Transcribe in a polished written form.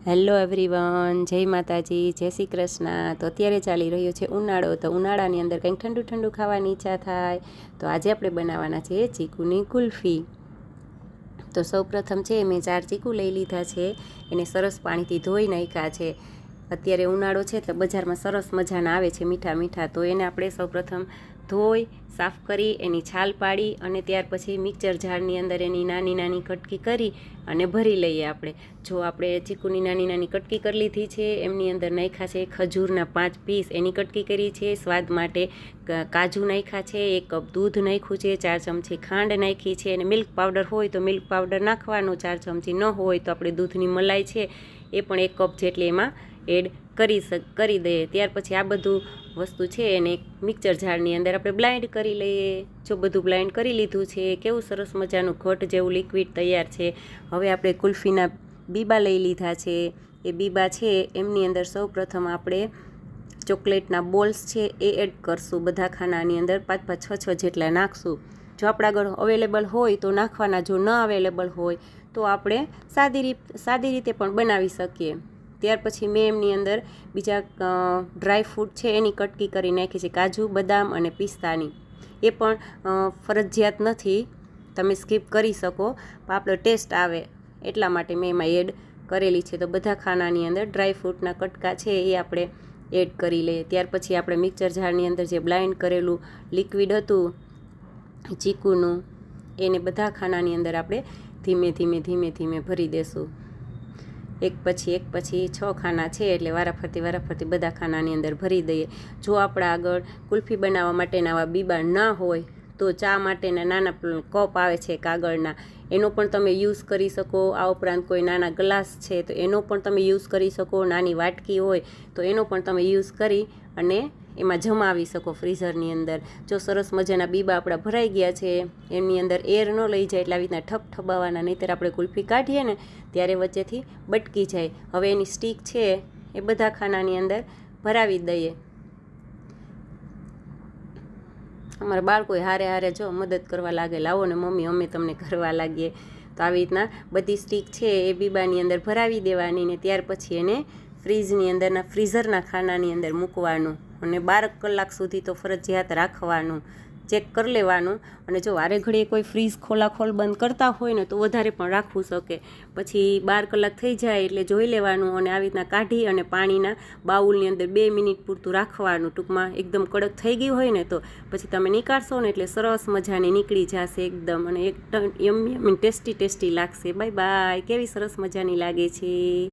Hello everyone, જય માતાજી, જય શ્રી કૃષ્ણ। તો અત્યારે ચાલી રહ્યો છે ઉનાળો, તો ઉનાળાની અંદર કંઈક ઠંડુ ઠંડુ ખાવાની ઈચ્છા થાય, તો આજે આપણે બનાવવાના છે ચીકુની કુલ્ફી। તો સૌપ્રથમ છે મેં 4 ચીકુ લઈ લીધા છે, એને સરસ પાણીથી ધોઈ નાખ્યા છે। અત્યારે ઉનાળો છે તો બજારમાં સરસ મજાના આવે છે મીઠા મીઠા, તો એને આપણે સૌપ્રથમ ધોઈ સાફ કરી એની છાલ પાડી અને ત્યાર પછી મિક્સર જારની અંદર એની નાની નાની કટકી કરી અને ભરી લઈએ આપણે। જો આપણે ચીકુની નાની નાની કટકી કરી લીધી છે, એમની અંદર નાખ્યા છે ખજૂરના 5 પીસ, એની કટકી કરી છે। સ્વાદ માટે કાજુ નાખ્યા છે, 1 કપ દૂધ નાખ્યું છે, 4 ચમચી ખાંડ નાખી છે, અને મિલ્ક પાવડર હોય તો મિલ્ક પાવડર નાખવાનો, 4 ચમચી ન હોય તો આપણે દૂધની મલાઈ છે એ પણ 1 કપ જેટલી એમાં એડ કરી દઈએ। ત્યાર પછી આ બધું વસ્તુ છે એને મિક્સર જારની અંદર આપણે બ્લાઇન્ડ કરી લઈએ। જો બધું બ્લાઇન્ડ કરી લીધું છે, કેવું સરસ મજાનું ઘટ જેવું લિક્વિડ તૈયાર છે। હવે આપણે કુલ્ફીના બીબા લઈ લીધા છે, એ બીબા છે એમની અંદર સૌ પ્રથમ આપણે ચોકલેટના બોલ્સ છે એ એડ કરશું। બધા ખાનાની અંદર 5-5 6 જેટલા નાખશું। જો આપણા આગળ અવેલેબલ હોય તો નાખવાના, જો ન અવેલેબલ હોય તો આપણે સાદી રીતે પણ બનાવી શકીએ। ત્યાર પછી મેં એમની અંદર બીજા ડ્રાય ફ્રૂટ છે એની કટકી કરી નાખી છે, કાજુ, બદામ અને પિસ્તાની। એ પણ ફરજિયાત નથી, તમે સ્કીપ કરી શકો, પણ આપણો ટેસ્ટ આવે એટલા માટે મેં એમાં એડ કરેલી છે। તો બધા ખાનાની અંદર ડ્રાય ફ્રૂટના કટકા છે એ આપણે એડ કરી લઈએ। ત્યાર પછી આપણે મિક્સર જારની અંદર જે બ્લાઇન્ડ કરેલું લિક્વિડ હતું ચીકુનું, એને બધા ખાનાની અંદર આપણે ધીમે ધીમે ભરી દેશું। એક પછી 6 ખાના છે એટલે વારાફરતી બધા ખાનાની અંદર ભરી દઈએ। જો આપણા આગળ કુલ્ફી બનાવવા માટેના આવા બીબા ના હોય તો ચા માટેના નાના કપ આવે છે કાગળના, એનો પણ તમે યુઝ કરી શકો। આ ઉપરાંત કોઈ નાના ગ્લાસ છે તો એનો પણ તમે યુઝ કરી શકો। નાની વાટકી હોય તો એનો પણ તમે યુઝ કરી અને એમાં જમાવી શકો ફ્રીઝરની અંદર। જો સરસ મજાના બીબા આપણા ભરાઈ ગયા છે, એમની અંદર એર ન લઈ જાય એટલે આવી રીતના ઠપઠબાવાના, નહીંતર આપણે કુલ્ફી કાઢીએ ને ત્યારે વચ્ચેથી બટકી જાય। હવે એની સ્ટીક છે એ બધા ખાનાની અંદર ભરાવી દઈએ। અમારા બાળકોએ હારે જો મદદ કરવા લાગે, લાવો ને મમ્મી અમે તમને કરવા લાગીએ। તો આવી રીતના બધી સ્ટીક છે એ બીબાની અંદર ભરાવી દેવાની, ને ત્યાર પછી એને ફ્રીજની અંદરના ફ્રીઝરના ખાનાની અંદર મૂકવાનું અને 12 કલાક સુધી તો ફરજિયાત રાખવાનું, ચેક કરી લેવાનું। અને જો વારે ઘડીએ કોઈ ફ્રીઝ ખોલ બંધ કરતા હોય ને તો વધારે પણ રાખવું શકે। પછી 12 કલાક થઈ જાય એટલે જોઈ લેવાનું અને આવી રીતના કાઢી અને પાણીના બાઉલની અંદર 2 મિનિટ પૂરતું રાખવાનું। ટૂંકમાં એકદમ કડક થઈ ગયું હોય ને તો પછી તમે નીકાળશો ને એટલે સરસ મજાની નીકળી જશે એકદમ, અને એકદમ યમ્મી ટેસ્ટી લાગશે। બાય બાય, કેવી સરસ મજાની લાગે છે।